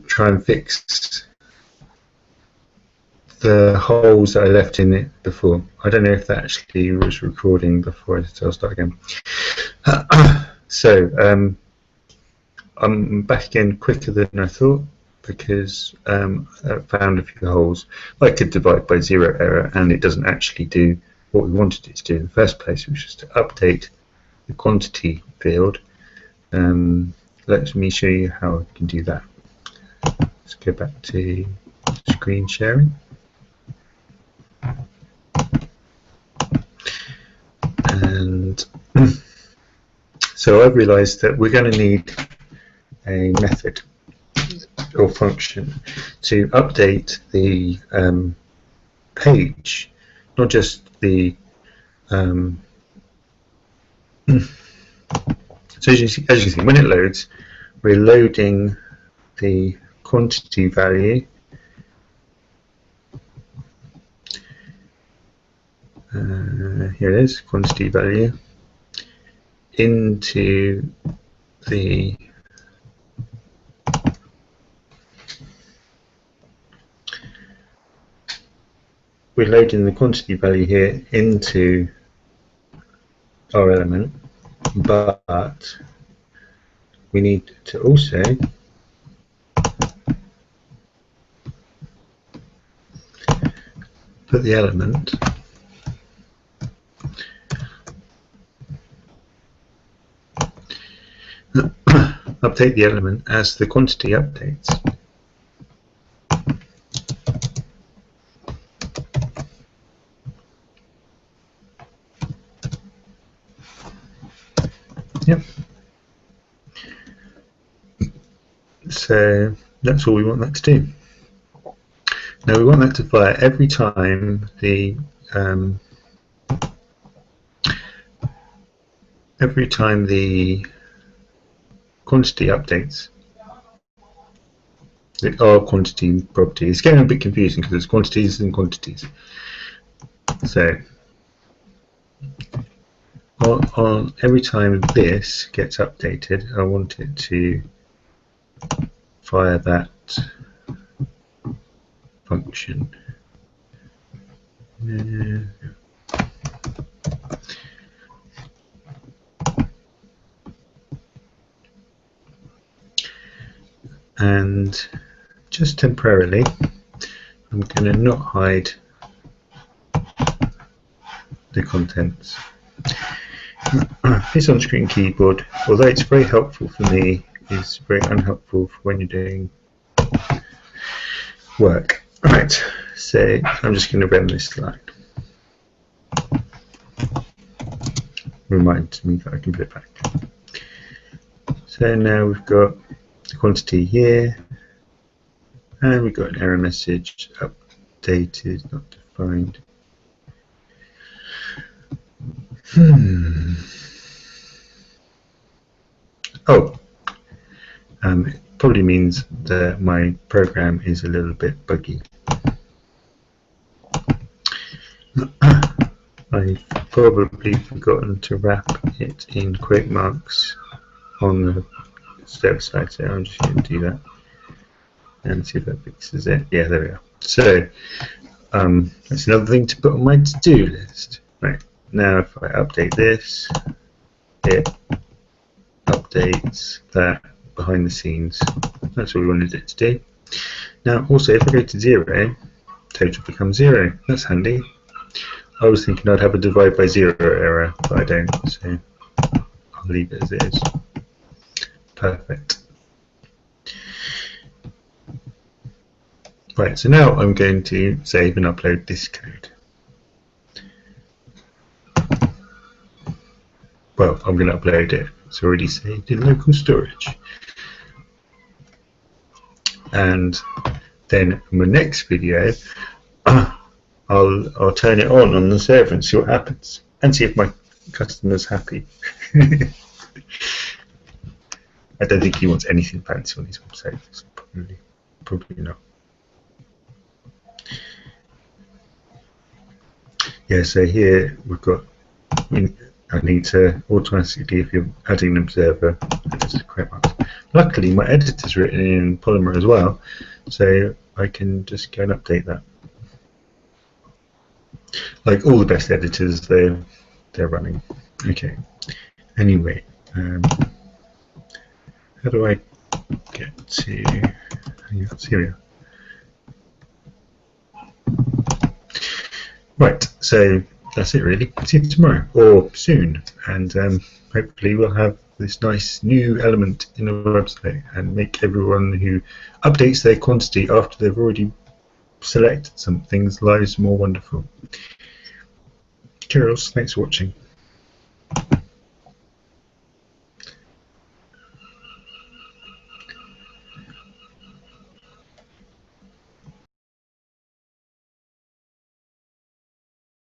try and fix the holes that I left in it before. I don't know if that actually was recording before, so I'll start again. So I'm back again quicker than I thought, because I found a few holes. I could divide by zero error, and it doesn't actually do what we wanted it to do in the first place, which is to update the quantity field. Let me show you how I can do that. Let's go back to screen sharing. And so I've realized that we're going to need a method or function to update the page, not just the so as you can see, when it loads, we're loading the quantity value here it is, quantity value, into the we're loading the quantity value here into our element, but we need to also put the element update the element as the quantity updates. Yep. So that's all we want that to do. Now we want that to fire every time the quantity updates. Our quantity property is getting a bit confusing because there's quantities and quantities. So on every time this gets updated, I want it to fire that function. And just temporarily, I'm going to not hide the contents. This on-screen keyboard, although it's very helpful for me, is very unhelpful for when you're doing work. Right, so I'm just going to run this slide. Reminds me that I can put it back. So now we've got the quantity here, and we've got an error message, updated, not defined. Oh, it probably means that my program is a little bit buggy. I've probably forgotten to wrap it in quote marks on the step side, so I'm just going to do that and see if that fixes it. Yeah, there we are. So that's another thing to put on my to-do list. Right, now if I update this, it updates that behind the scenes. That's what we wanted it to do. Now also, if I go to 0, total becomes 0. That's handy. I was thinking I'd have a divide by 0 error, but I don't, so I'll leave it as it is. Perfect. Right, so now I'm going to save and upload this code. Well, I'm going to upload it. It's already saved in local storage. And then in my next video, I'll turn it on the server and see what happens, and see if my customer's happy. I don't think he wants anything fancy on his website. So probably not. Yeah, so here we've got, I need to automatically, if you're adding an observer, just a quote marks, Luckily, my editor's written in Polymer as well, so I can just go and update that. Like all the best editors, they're running. Okay. Anyway, how do I get to? Yes, here we are. Right. So that's it, really. See you tomorrow or soon, and hopefully we'll have this nice new element in the website and make everyone who updates their quantity after they've already selected something's lives more wonderful. Cheers, thanks for watching.